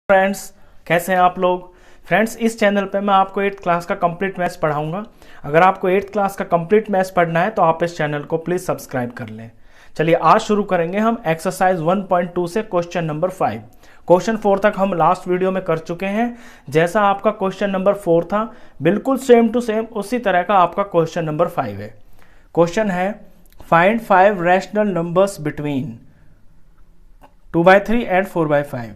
Friends, कैसे हैं आप लोग। फ्रेंड्स, इस चैनल पे मैं आपको 8th क्लास का कंप्लीट मैथ्स पढ़ाऊंगा। अगर आपको 8th क्लास का कंप्लीट मैथ्स पढ़ना है तो आप इस चैनल को प्लीज़ सब्सक्राइब कर लें। चलिए आज शुरू करेंगे हम एक्सरसाइज 1.2 से क्वेश्चन नंबर 5। क्वेश्चन 4 तक हम लास्ट वीडियो में कर चुके हैं। जैसा आपका क्वेश्चन नंबर 4 था, बिल्कुल सेम टू सेम उसी तरह का आपका क्वेश्चन नंबर 5 है। क्वेश्चन है find 5 rational numbers between 2/3 and 4/5।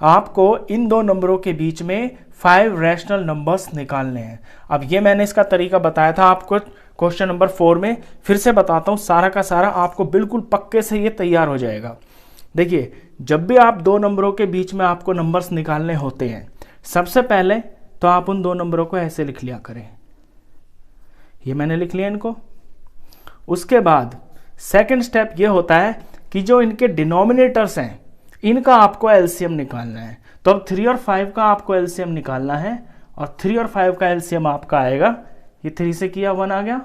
आपको इन दो नंबरों के बीच में 5 रैशनल नंबर्स निकालने हैं। अब ये मैंने इसका तरीका बताया था आपको क्वेश्चन नंबर 4 में, फिर से बताता हूँ। सारा का सारा आपको बिल्कुल पक्के से ये तैयार हो जाएगा। देखिए, जब भी आप दो नंबरों के बीच में आपको नंबर्स निकालने होते हैं, सबसे पहले तो आप उन दो नंबरों को ऐसे लिख लिया करें। ये मैंने लिख लिया इनको। उसके बाद सेकंड स्टेप ये होता है कि जो इनके डिनोमिनेटर्स हैं, इनका आपको एलसीएम निकालना है। तो अब 3 और 5 का आपको एलसीएम निकालना है, और 3 और 5 का एलसीएम आपका आएगा, ये 3 से किया 1 आ गया,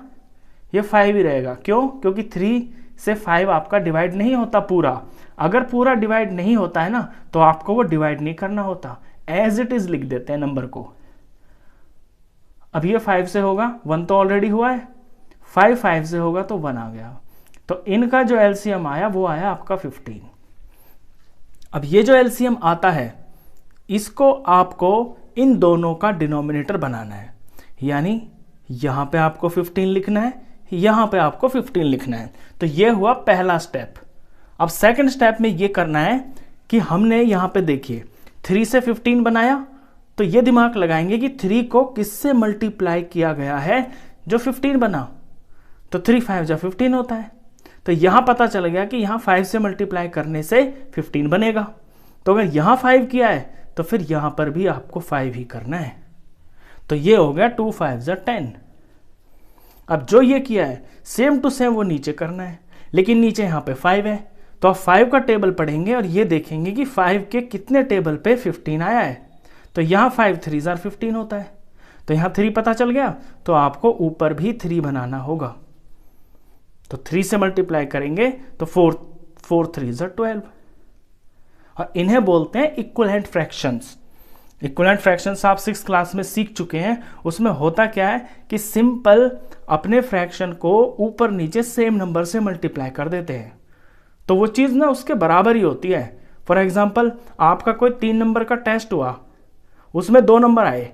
ये 5 ही रहेगा। क्यों? क्योंकि 3 से 5 आपका डिवाइड नहीं होता पूरा। अगर पूरा डिवाइड नहीं होता है ना, तो आपको वो डिवाइड नहीं करना होता, एज इट इज लिख देते हैं नंबर को। अब ये 5 से होगा, 1 तो ऑलरेडी हुआ है, 5 से होगा तो 1 आ गया। तो इनका जो एलसीएम आया वो आया आपका 15। अब ये जो एलसीएम आता है, इसको आपको इन दोनों का डिनोमिनेटर बनाना है। यानी यहां पे आपको 15 लिखना है, यहां पे आपको 15 लिखना है। तो ये हुआ पहला स्टेप। अब सेकंड स्टेप में ये करना है कि हमने यहां पे देखिए 3 से 15 बनाया, तो ये दिमाग लगाएंगे कि 3 को किससे मल्टीप्लाई किया गया है जो 15 बना। तो 3 5 जा 15 होता है। तो यहां पता चल गया कि यहां 5 से मल्टीप्लाई करने से 15 बनेगा। तो अगर यहां 5 किया है तो फिर यहां पर भी आपको 5 ही करना है। तो ये हो गया 2 5 जा 10। अब जो ये किया है सेम टू सेम वो नीचे करना है, लेकिन नीचे यहां पे 5 है। तो आप 5 का टेबल पढ़ेंगे और ये देखेंगे कि 5 के कितने टेबल पे 15 आया है। तो यहां 5 3 जा 15 होता है। तो यहां 3 पता चल गया, तो आपको ऊपर भी 3 बनाना होगा। तो 3 से मल्टीप्लाई करेंगे तो 4 3 जा 12। और इन्हें बोलते हैं इक्विवेलेंट फ्रैक्शंस। इक्विवेलेंट फ्रैक्शंस आप 6th क्लास में सीख चुके हैं। उसमें होता क्या है कि सिंपल अपने फ्रैक्शन को ऊपर नीचे सेम नंबर से मल्टीप्लाई कर देते हैं, तो वो चीज़ ना उसके बराबर ही होती है। फॉर एग्जाम्पल, आपका कोई 3 नंबर का टेस्ट हुआ, उसमें 2 नंबर आए,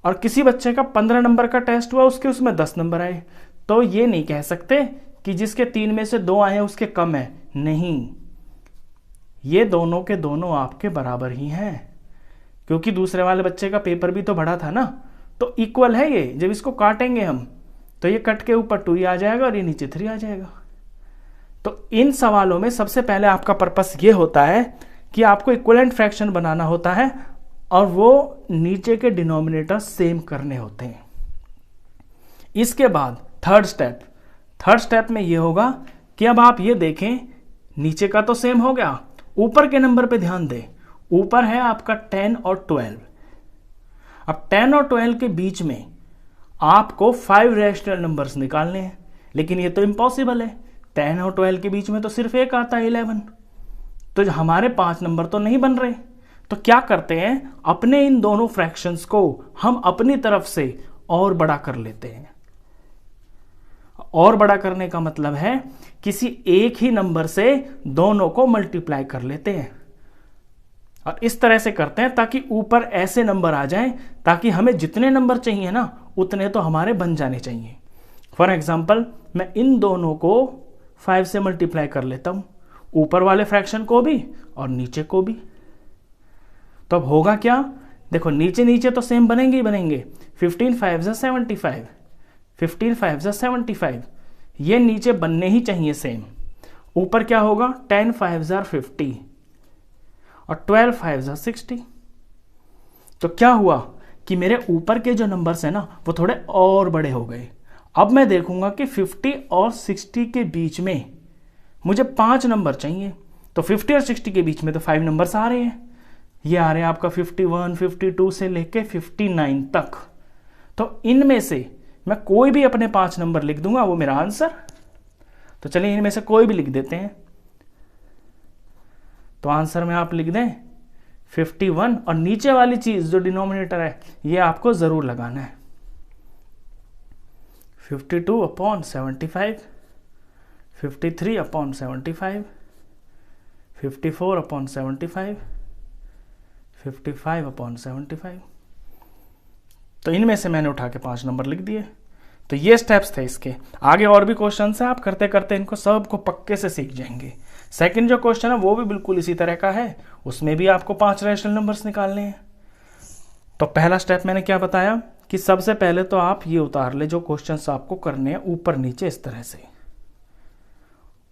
और किसी बच्चे का 15 नंबर का टेस्ट हुआ, उसके उसमें 10 नंबर आए। तो ये नहीं कह सकते कि जिसके 3 में से 2 आए हैं उसके कम है। नहीं, ये दोनों के दोनों आपके बराबर ही हैं, क्योंकि दूसरे वाले बच्चे का पेपर भी तो बड़ा था ना। तो इक्वल है ये। जब इसको काटेंगे हम, तो ये कट के ऊपर 2 ही आ जाएगा और ये नीचे 3 आ जाएगा। तो इन सवालों में सबसे पहले आपका पर्पस ये होता है कि आपको इक्विवेलेंट फ्रैक्शन बनाना होता है, और वो नीचे के डिनोमिनेटर सेम करने होते हैं। इसके बाद थर्ड स्टेप में ये होगा कि अब आप ये देखें, नीचे का तो सेम हो गया, ऊपर के नंबर पे ध्यान दें। ऊपर है आपका 10 और 12। अब 10 और 12 के बीच में आपको 5 रैशनल नंबर्स निकालने हैं, लेकिन ये तो इम्पॉसिबल है। 10 और 12 के बीच में तो सिर्फ एक आता है 11। तो हमारे 5 नंबर तो नहीं बन रहे। तो क्या करते हैं, अपने इन दोनों फ्रैक्शंस को हम अपनी तरफ से और बड़ा कर लेते हैं। और बड़ा करने का मतलब है किसी एक ही नंबर से दोनों को मल्टीप्लाई कर लेते हैं, और इस तरह से करते हैं ताकि ऊपर ऐसे नंबर आ जाएं ताकि हमें जितने नंबर चाहिए ना, उतने तो हमारे बन जाने चाहिए। फॉर एग्जाम्पल, मैं इन दोनों को 5 से मल्टीप्लाई कर लेता हूं, ऊपर वाले फ्रैक्शन को भी और नीचे को भी। तो अब होगा क्या, देखो नीचे नीचे तो सेम बनेंगे ही बनेंगे। 15 5 जा 75, 15 5 जा 75, ये नीचे बनने ही चाहिए सेम। ऊपर क्या होगा, 10 5 जा 50 और 12 5 जा 60। तो क्या हुआ कि मेरे ऊपर के जो नंबर्स हैं ना, वो थोड़े और बड़े हो गए। अब मैं देखूंगा कि 50 और 60 के बीच में मुझे 5 नंबर चाहिए। तो 50 और 60 के बीच में तो 5 नंबर्स आ रहे हैं। ये आ रहे हैं आपका 51 52 से लेके 59 तक। तो इनमें से मैं कोई भी अपने 5 नंबर लिख दूंगा, वो मेरा आंसर। तो चलिए इनमें से कोई भी लिख देते हैं। तो आंसर में आप लिख दें 51 और नीचे वाली चीज जो डिनोमिनेटर है ये आपको जरूर लगाना है। 52/75, 53/75, 54/75, 55/75। तो इनमें से मैंने उठा के 5 नंबर लिख दिए। तो ये स्टेप्स थे इसके। आगे और भी क्वेश्चन है, आप करते करते इनको सबको पक्के से सीख जाएंगे। सेकंड जो क्वेश्चन है वो भी बिल्कुल इसी तरह का है, उसमें भी आपको 5 रैशनल नंबर्स निकालने हैं। तो पहला स्टेप मैंने क्या बताया कि सबसे पहले तो आप ये उतार ले जो क्वेश्चंस आपको करने हैं ऊपर नीचे इस तरह से,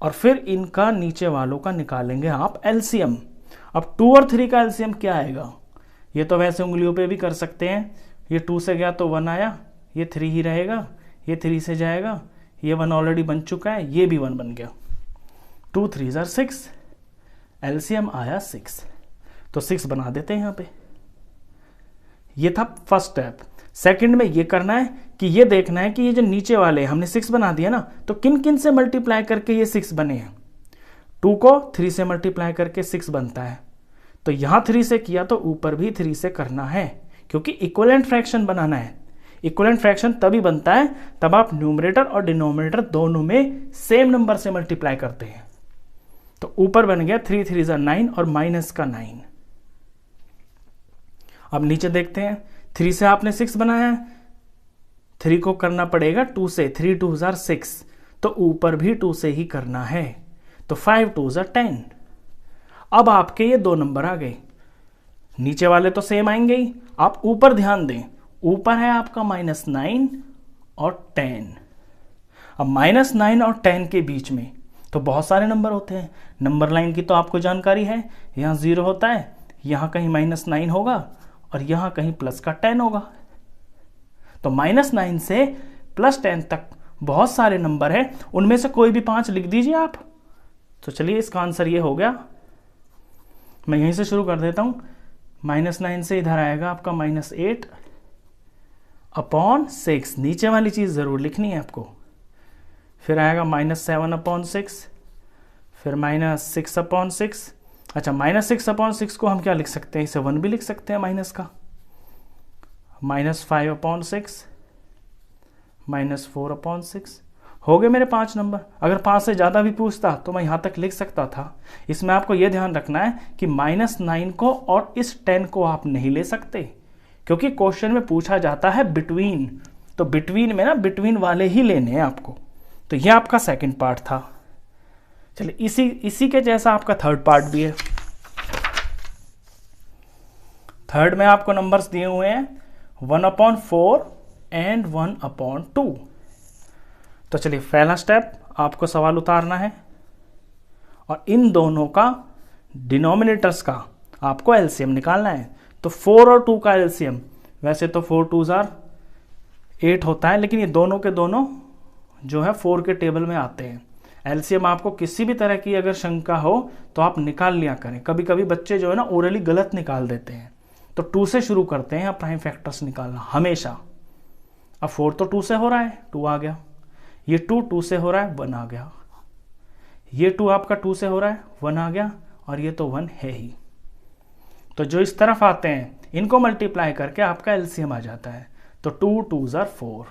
और फिर इनका नीचे वालों का निकालेंगे आप एलसीएम। अब 2 और 3 का एलसीएम क्या आएगा, ये तो वैसे उंगलियों पे भी कर सकते हैं। ये 2 से गया तो 1 आया, ये 3 ही रहेगा, ये 3 से जाएगा, ये 1 ऑलरेडी बन चुका है, ये भी 1 बन गया। 2 3 are 6, एलसीएम आया 6, तो 6 बना देते हैं यहाँ पे। ये था फर्स्ट स्टेप। सेकंड में ये करना है कि ये देखना है कि ये जो नीचे वाले हमने 6 बना दिया ना, तो किन किन से मल्टीप्लाई करके ये 6 बने हैं। 2 को 3 से मल्टीप्लाई करके 6 बनता है, तो यहां 3 से किया तो ऊपर भी 3 से करना है, क्योंकि इक्विवेलेंट फ्रैक्शन बनाना है। इक्विवेलेंट फ्रैक्शन तभी बनता है तब आप न्यूमरेटर और डिनोमिनेटर दोनों में सेम नंबर से मल्टीप्लाई करते हैं। तो ऊपर बन गया 3 3 are 9 और माइनस का 9। अब नीचे देखते हैं, 3 से आपने 6 बनाया है, 3 को करना पड़ेगा 2 से, 3 2 are 6, तो ऊपर भी 2 से ही करना है, तो 5 2 are 10। अब आपके ये 2 नंबर आ गए, नीचे वाले तो सेम आएंगे ही। आप ऊपर ध्यान दें, ऊपर है आपका -9 और 10। अब -9 और 10 के बीच में तो बहुत सारे नंबर होते हैं। नंबर लाइन की तो आपको जानकारी है, यहाँ 0 होता है, यहाँ कहीं -9 होगा और यहाँ कहीं प्लस का 10 होगा। तो -9 से +10 तक बहुत सारे नंबर हैं, उनमें से कोई भी 5 लिख दीजिए आप। तो चलिए इसका आंसर ये हो गया। मैं यहीं से शुरू कर देता हूँ। -9 से इधर आएगा आपका -8/6, नीचे वाली चीज़ ज़रूर लिखनी है आपको। फिर आएगा -7/6, फिर -6/6। अच्छा, -6/6 को हम क्या लिख सकते हैं, इसे 1 भी लिख सकते हैं माइनस का। -5/6, -4/6 हो गए मेरे 5 नंबर। अगर 5 से ज़्यादा भी पूछता तो मैं यहाँ तक लिख सकता था। इसमें आपको यह ध्यान रखना है कि -9 को और इस 10 को आप नहीं ले सकते, क्योंकि क्वेश्चन में पूछा जाता है बिटवीन, तो बिटवीन में ना बिटवीन वाले ही लेने हैं आपको। तो यह आपका सेकंड पार्ट था। चलिए इसी के जैसा आपका थर्ड पार्ट भी है। थर्ड में आपको नंबर्स दिए हुए हैं 1/4 एंड 1/2। तो चलिए पहला स्टेप, आपको सवाल उतारना है और इन दोनों का डिनोमिनेटर्स का आपको एलसीएम निकालना है। तो 4 और 2 का एलसीएम, वैसे तो 4 2 are 8 होता है, लेकिन ये दोनों के दोनों जो है 4 के टेबल में आते हैं। एलसीएम आपको किसी भी तरह की अगर शंका हो तो आप निकाल लिया करें। कभी कभी बच्चे जो है ना ओरली गलत निकाल देते हैं, तो 2 से शुरू करते हैं प्राइम फैक्टर्स निकालना हमेशा। अब 4 तो 2 से हो रहा है, 2 आ गया। ये 2 से हो रहा है, 1 आ गया। ये 2 आपका 2 से हो रहा है, 1 आ गया, और ये तो 1 है ही। तो जो इस तरफ आते हैं इनको मल्टीप्लाई करके आपका एलसीएम आ जाता है। तो 2 2 are 4।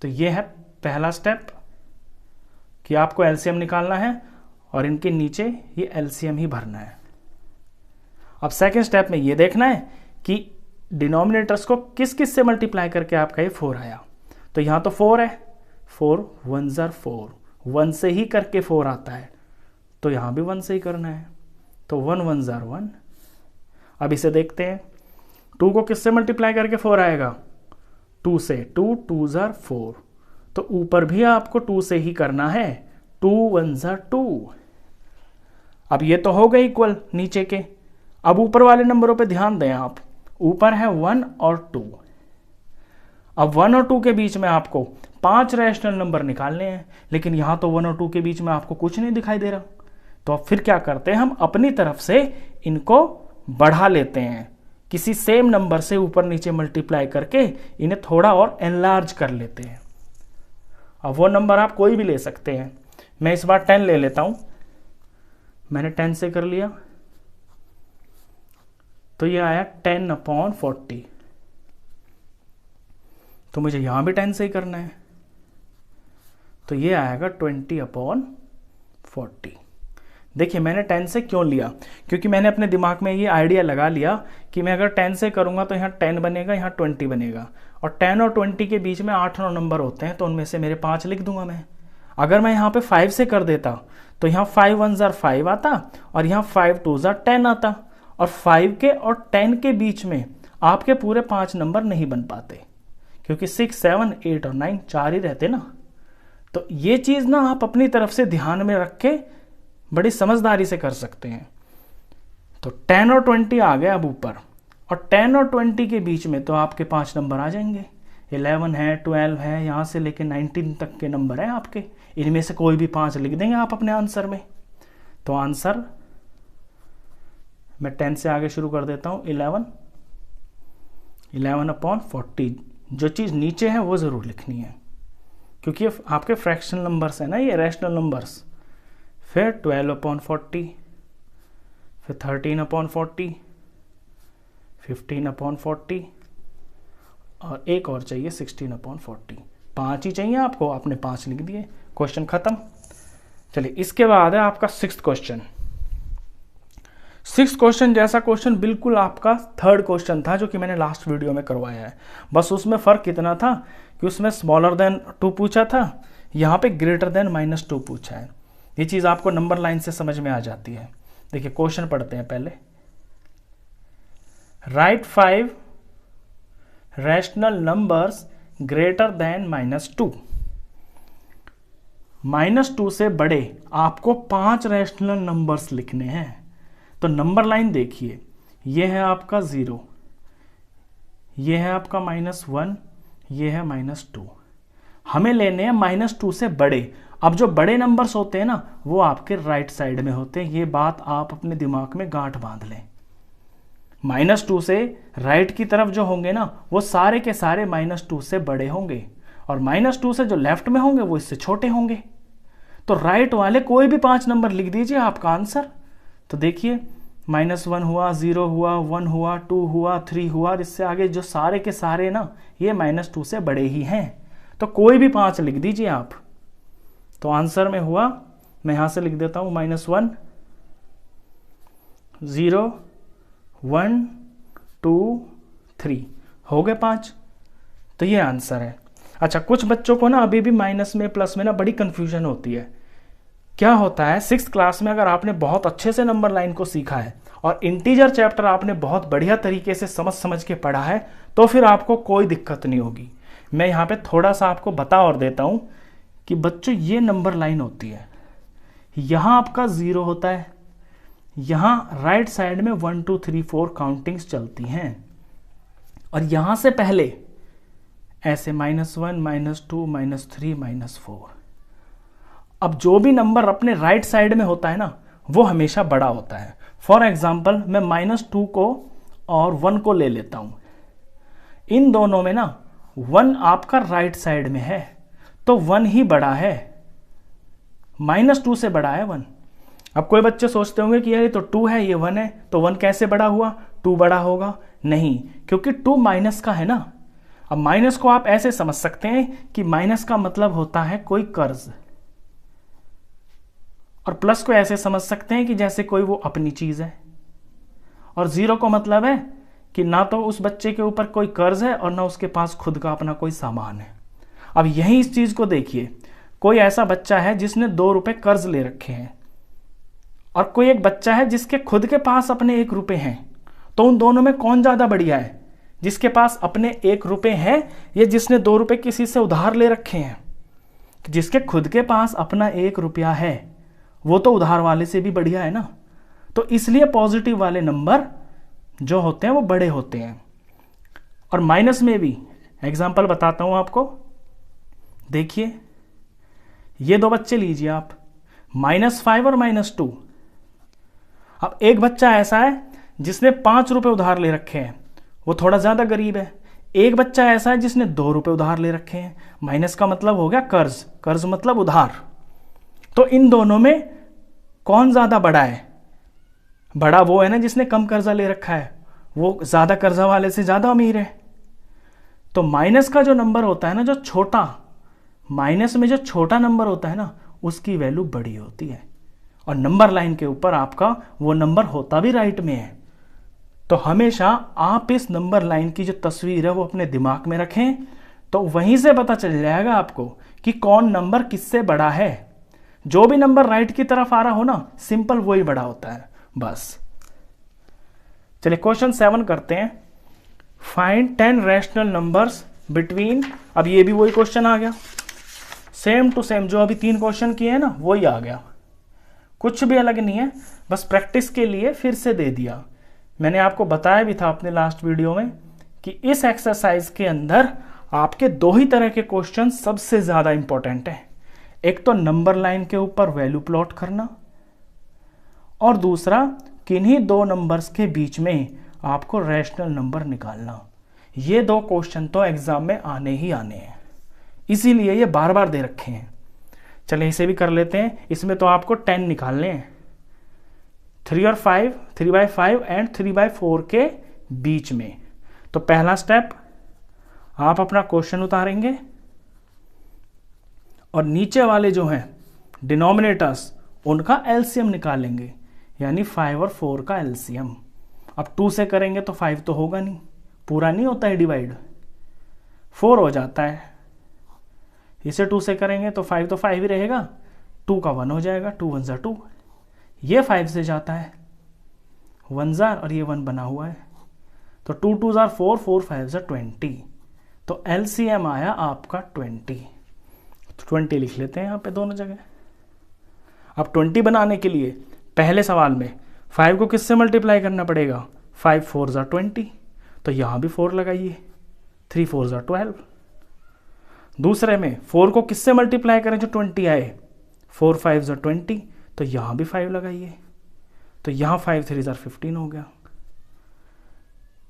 तो ये है पहला स्टेप कि आपको एलसीएम निकालना है और इनके नीचे ये एलसीएम ही भरना है। अब सेकंड स्टेप में ये देखना है कि डिनोमिनेटर्स को किस किस से मल्टीप्लाई करके आपका ये 4 आया। तो यहाँ तो 4 है, 4 1s are 4, 1 से ही करके 4 आता है, तो यहाँ भी 1 से ही करना है। तो 1 1s are 1। अब इसे देखते हैं, 2 को किससे मल्टीप्लाई करके 4 आएगा, 2 से। 2 2s are 4, तो ऊपर भी आपको 2 से ही करना है। 2 1s are 2। अब ये तो हो गए इक्वल नीचे के। अब ऊपर वाले नंबरों पे ध्यान दें आप, ऊपर है 1 और 2। अब 1 और 2 के बीच में आपको 5 रैशनल नंबर निकालने हैं, लेकिन यहां तो 1 और 2 के बीच में आपको कुछ नहीं दिखाई दे रहा। तो अब फिर क्या करते हैं, हम अपनी तरफ से इनको बढ़ा लेते हैं, किसी सेम नंबर से ऊपर नीचे मल्टीप्लाई करके इन्हें थोड़ा और एनलार्ज कर लेते हैं। अब वो नंबर आप कोई भी ले सकते हैं। मैं इस बार 10 ले लेता हूं। मैंने 10 से कर लिया। तो ये आया 10/40। तो मुझे यहां भी 10 से ही करना है, तो ये आएगा 20/40। देखिए मैंने 10 से क्यों लिया, क्योंकि मैंने अपने दिमाग में ये आइडिया लगा लिया कि मैं अगर 10 से करूंगा तो यहाँ 10 बनेगा, यहाँ 20 बनेगा, और 10 और 20 के बीच में 8-9 नंबर होते हैं, तो उनमें से मेरे 5 लिख दूंगा मैं। अगर मैं यहाँ पे 5 से कर देता तो यहाँ 5 1s are 5 आता, और यहाँ 5 2s are 10 आता, और 5 के और 10 के बीच में आपके पूरे 5 नंबर नहीं बन पाते, क्योंकि 6 7 8 और 9 4 ही रहते ना। तो ये चीज ना आप अपनी तरफ से ध्यान में रख के बड़ी समझदारी से कर सकते हैं। तो 10 और 20 आ गया अब ऊपर, और 10 और 20 के बीच में तो आपके 5 नंबर आ जाएंगे। 11 है, 12 है, यहाँ से लेके 19 तक के नंबर हैं आपके, इनमें से कोई भी 5 लिख देंगे आप अपने आंसर में। तो आंसर मैं 10 से आगे शुरू कर देता हूँ, 11/40। जो चीज़ नीचे है वो ज़रूर लिखनी है, क्योंकि ये आपके फ्रैक्शनल नंबर्स हैं ना, ये रैशनल नंबर्स। फिर 12/40, फिर 13/40, 15/40, और एक और चाहिए 16/40। 5 ही चाहिए आपको, आपने 5 लिख दिए, क्वेश्चन खत्म। चलिए इसके बाद है आपका 6th क्वेश्चन। 6th क्वेश्चन जैसा क्वेश्चन बिल्कुल आपका 3rd क्वेश्चन था जो कि मैंने लास्ट वीडियो में करवाया है, बस उसमें फ़र्क इतना था कि उसमें स्मॉलर देन 2 पूछा था, यहाँ पे ग्रेटर देन -2 पूछा है। ये चीज़ आपको नंबर लाइन से समझ में आ जाती है। देखिए क्वेश्चन पढ़ते हैं पहले। Right 5 rational numbers greater than -2। -2 से बड़े आपको 5 रैशनल नंबर्स लिखने हैं। तो नंबर लाइन देखिए, ये है आपका 0, ये है आपका -1, ये है -2। हमें लेने हैं -2 से बड़े। अब जो बड़े नंबर्स होते हैं ना वो आपके राइट साइड में होते हैं, ये बात आप अपने दिमाग में गांठ बांध लें। -2 से राइट की तरफ जो होंगे ना वो सारे के सारे -2 से बड़े होंगे, और -2 से जो लेफ्ट में होंगे वो इससे छोटे होंगे। तो राइट वाले कोई भी 5 नंबर लिख दीजिए, आपका आंसर। तो देखिए -1 हुआ, 0 हुआ, 1 हुआ, 2 हुआ, 3 हुआ, और इससे आगे जो सारे के सारे ना ये -2 से बड़े ही हैं, तो कोई भी 5 लिख दीजिए आप। तो आंसर में हुआ, मैं यहां से लिख देता हूं -1 0 1 2 3, हो गए 5। तो ये आंसर है। अच्छा, कुछ बच्चों को ना अभी भी माइनस में प्लस में ना बड़ी कंफ्यूजन होती है। क्या होता है, 6th क्लास में अगर आपने बहुत अच्छे से नंबर लाइन को सीखा है और इंटीजर चैप्टर आपने बहुत बढ़िया तरीके से समझ के पढ़ा है, तो फिर आपको कोई दिक्कत नहीं होगी। मैं यहाँ पे थोड़ा सा आपको बता और देता हूँ कि बच्चों ये नंबर लाइन होती है, यहाँ आपका 0 होता है, यहाँ राइट साइड में 1 2 3 4 काउंटिंग्स चलती हैं, और यहाँ से पहले ऐसे -1 -2 -3 -4। अब जो भी नंबर अपने राइट साइड में होता है ना वो हमेशा बड़ा होता है। फॉर एग्जाम्पल मैं -2 को और 1 को ले लेता हूं, इन दोनों में ना 1 आपका राइट साइड में है तो 1 ही बड़ा है, -2 से बड़ा है 1। अब कोई बच्चे सोचते होंगे कि यार ये तो 2 है ये 1 है, तो 1 कैसे बड़ा हुआ, 2 बड़ा होगा। नहीं, क्योंकि 2 माइनस का है ना। अब माइनस को आप ऐसे समझ सकते हैं कि माइनस का मतलब होता है कोई कर्ज, और प्लस को ऐसे समझ सकते हैं कि जैसे कोई वो अपनी चीज है, और 0 को मतलब है कि ना तो उस बच्चे के ऊपर कोई कर्ज है और ना उसके पास खुद का अपना कोई सामान है। अब यही इस चीज को देखिए, कोई ऐसा बच्चा है जिसने 2 रुपए कर्ज ले रखे हैं, और कोई एक बच्चा है जिसके खुद के पास अपने 1 रुपए हैं, तो उन दोनों में कौन ज्यादा बढ़िया है, जिसके पास अपने 1 रुपए है या जिसने 2 रुपए किसी से उधार ले रखे हैं। जिसके खुद के पास अपना 1 रुपया है वो तो उधार वाले से भी बढ़िया है ना। तो इसलिए पॉजिटिव वाले नंबर जो होते हैं वो बड़े होते हैं। और माइनस में भी एग्जांपल बताता हूं आपको, देखिए ये 2 बच्चे लीजिए आप, -5 और -2। अब एक बच्चा ऐसा है जिसने 5 रुपए उधार ले रखे हैं, वो थोड़ा ज्यादा गरीब है। एक बच्चा ऐसा है जिसने 2 रुपए उधार ले रखे हैं। माइनस का मतलब हो गया कर्ज, कर्ज मतलब उधार। तो इन दोनों में कौन ज्यादा बड़ा है, बड़ा वो है ना जिसने कम कर्जा ले रखा है, वो ज़्यादा कर्जा वाले से ज़्यादा अमीर है। तो माइनस का जो नंबर होता है ना, जो छोटा, माइनस में जो छोटा नंबर होता है ना, उसकी वैल्यू बड़ी होती है, और नंबर लाइन के ऊपर आपका वो नंबर होता भी राइट में है। तो हमेशा आप इस नंबर लाइन की जो तस्वीर है वो अपने दिमाग में रखें, तो वहीं से पता चल जाएगा आपको कि कौन नंबर किससे बड़ा है। जो भी नंबर राइट की तरफ आ रहा हो ना, सिंपल वही बड़ा होता है बस। चलिए क्वेश्चन 7 करते हैं। फाइंड 10 रैशनल नंबर्स बिटवीन, अब ये भी वही क्वेश्चन आ गया, सेम टू सेम, जो अभी 3 क्वेश्चन किए हैं ना वही आ गया, कुछ भी अलग नहीं है, बस प्रैक्टिस के लिए फिर से दे दिया। मैंने आपको बताया भी था अपने लास्ट वीडियो में कि इस एक्सरसाइज के अंदर आपके 2 ही तरह के क्वेश्चन सबसे ज्यादा इंपॉर्टेंट है। एक तो नंबर लाइन के ऊपर वैल्यू प्लॉट करना, और दूसरा किन्हीं 2 नंबर्स के बीच में आपको रैशनल नंबर निकालना। ये 2 क्वेश्चन तो एग्जाम में आने ही आने हैं, इसीलिए ये बार बार दे रखे हैं। चलिए इसे भी कर लेते हैं। इसमें तो आपको 10 निकालने हैं, 3 और 5, 3/5 एंड 3/4 के बीच में। तो पहला स्टेप, आप अपना क्वेश्चन उतारेंगे और नीचे वाले जो हैं डिनोमिनेटर्स, उनका एलसीएम निकालेंगे, यानी 5 और 4 का एलसीएम। अब 2 से करेंगे तो 5 तो होगा नहीं, पूरा नहीं होता है डिवाइड, 4 हो जाता है। इसे 2 से करेंगे तो 5 तो 5 ही रहेगा, 2 का 1 हो जाएगा, 2 1 2। ये 5 से जाता है 1 जार, और ये 1 बना हुआ है, तो 2 2 जार 4, 4 5 20। तो एलसीएम आया आपका 20। तो 20 लिख लेते हैं यहाँ पे दोनों जगह। अब 20 बनाने के लिए पहले सवाल में 5 को किससे मल्टीप्लाई करना पड़ेगा, 5 4 जार 20, तो यहां भी 4 लगाइए, 3 4 जार 12। दूसरे में 4 को किससे मल्टीप्लाई करें जो 20 आए, 4 5 जार 20, तो यहां भी 5 लगाइए, तो यहां 5 3 जार 15 हो गया।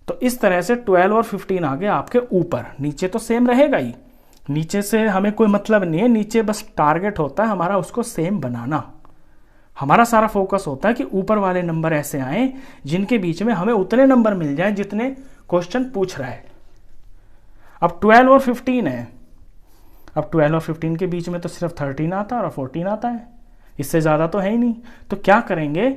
तो इस तरह से 12 और 15 आ गए आपके ऊपर। नीचे तो सेम रहेगा ही, नीचे से हमें कोई मतलब नहीं है, नीचे बस टारगेट होता है हमारा उसको सेम बनाना। हमारा सारा फोकस होता है कि ऊपर वाले नंबर ऐसे आए जिनके बीच में हमें उतने नंबर मिल जाए जितने क्वेश्चन पूछ रहा है। अब 12 और 15 है, अब 12 और 15 के बीच में तो सिर्फ 13 आता है और 14 आता है, इससे ज़्यादा तो है ही नहीं। तो क्या करेंगे,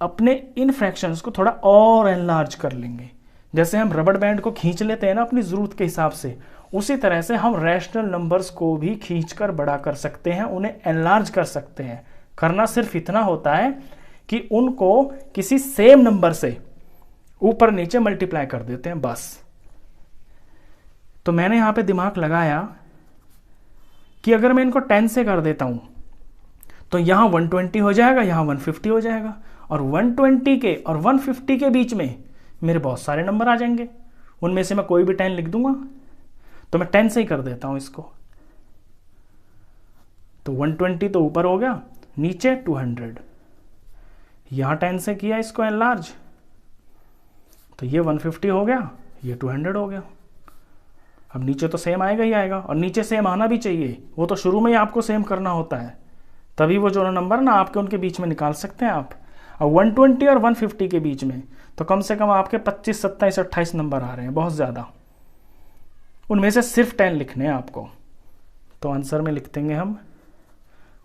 अपने इन फ्रैक्शंस को थोड़ा और एनलार्ज कर लेंगे। जैसे हम रबड़ बैंड को खींच लेते हैं ना अपनी ज़रूरत के हिसाब से, उसी तरह से हम रैशनल नंबर्स को भी खींचकर बड़ा कर सकते हैं, उन्हें एनलार्ज कर सकते हैं। करना सिर्फ इतना होता है कि उनको किसी सेम नंबर से ऊपर नीचे मल्टीप्लाई कर देते हैं बस। तो मैंने यहां पे दिमाग लगाया कि अगर मैं इनको 10 से कर देता हूं तो यहां 120 हो जाएगा, यहां 150 हो जाएगा, और 120 के और 150 के बीच में मेरे बहुत सारे नंबर आ जाएंगे, उनमें से मैं कोई भी 10 लिख दूंगा। तो मैं 10 से ही कर देता हूं इसको। तो 120 तो ऊपर हो गया, नीचे 200, यहां 10 से किया इसको एनलार्ज, तो ये 150 हो गया, ये 200 हो गया। अब नीचे तो सेम आएगा ही आएगा, और नीचे सेम आना भी चाहिए, वो तो शुरू में ही आपको सेम करना होता है, तभी वो जो नंबर ना आपके उनके बीच में निकाल सकते हैं आप। अब 120 और 150 के बीच में तो कम से कम आपके 25 27 28 नंबर आ रहे हैं, बहुत ज़्यादा। उनमें से सिर्फ 10 लिखने हैं आपको। तो आंसर में लिख देंगे हम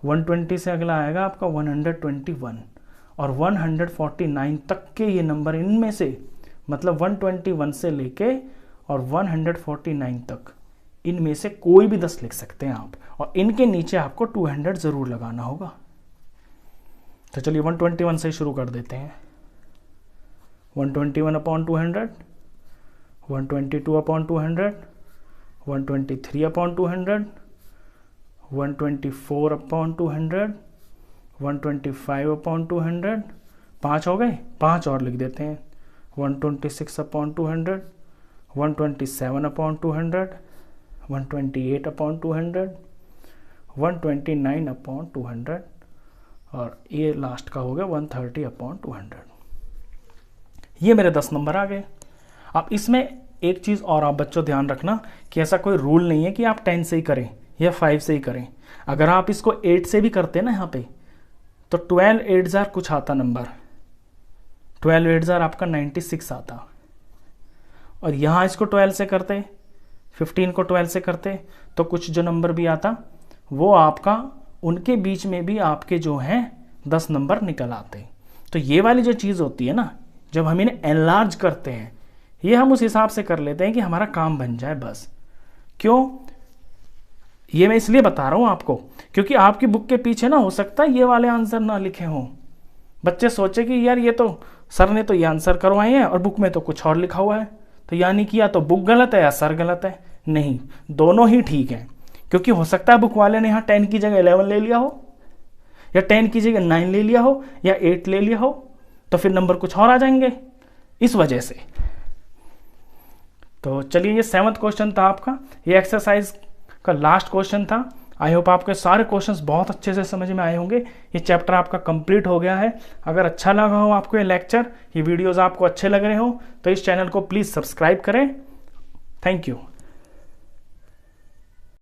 120 से अगला आएगा आपका 121, और 149 तक के ये नंबर, इनमें से मतलब 121 से लेके और 149 तक, इनमें से कोई भी 10 लिख सकते हैं आप, और इनके नीचे आपको 200 जरूर लगाना होगा। तो चलिए 121 से शुरू कर देते हैं। 121 upon 200, 122 upon 200, 123 upon 200, 124 upon 200, 125 upon 200, 5 हो गए, 5 और लिख देते हैं। 126 अपॉन 200, 127 अपॉन 200, 128 अपॉन 200, 129 अपॉन 200, और ये लास्ट का हो गया 130 अपॉन 200। ये मेरे 10 नंबर आ गए। अब इसमें एक चीज़ और आप बच्चों ध्यान रखना कि ऐसा कोई रूल नहीं है कि आप 10 से ही करें या 5 से ही करें। अगर आप इसको 8 से भी करते हैं ना यहाँ पे, तो 12 8 जार कुछ आता नंबर, 12 8 जार आपका 96 आता, और यहाँ इसको 12 से करते, 15 को 12 से करते, तो कुछ जो नंबर भी आता वो आपका उनके बीच में भी आपके जो हैं 10 नंबर निकल आते। तो ये वाली जो चीज़ होती है ना, जब हम इन्हें एनलार्ज करते हैं, ये हम उस हिसाब से कर लेते हैं कि हमारा काम बन जाए बस। क्यों? ये मैं इसलिए बता रहा हूँ आपको, क्योंकि आपकी बुक के पीछे ना हो सकता है ये वाले आंसर ना लिखे हों। बच्चे सोचे कि यार ये तो सर ने तो ये आंसर करवाए हैं और बुक में तो कुछ और लिखा हुआ है, तो यानी कि या तो बुक गलत है या सर गलत है। नहीं, दोनों ही ठीक है, क्योंकि हो सकता है बुक वाले ने यहाँ 10 की जगह 11 ले लिया हो, या 10 की जगह 9 ले लिया हो, या 8 ले लिया हो, तो फिर नंबर कुछ और आ जाएंगे इस वजह से। तो चलिए, ये 7वां क्वेश्चन था आपका, ये एक्सरसाइज का लास्ट क्वेश्चन था। आई होप आपके सारे क्वेश्चंस बहुत अच्छे से समझ में आए होंगे। ये चैप्टर आपका कंप्लीट हो गया है। अगर अच्छा लगा हो आपको ये लेक्चर, ये वीडियोस आपको अच्छे लग रहे हो, तो इस चैनल को प्लीज़ सब्सक्राइब करें। Thank you.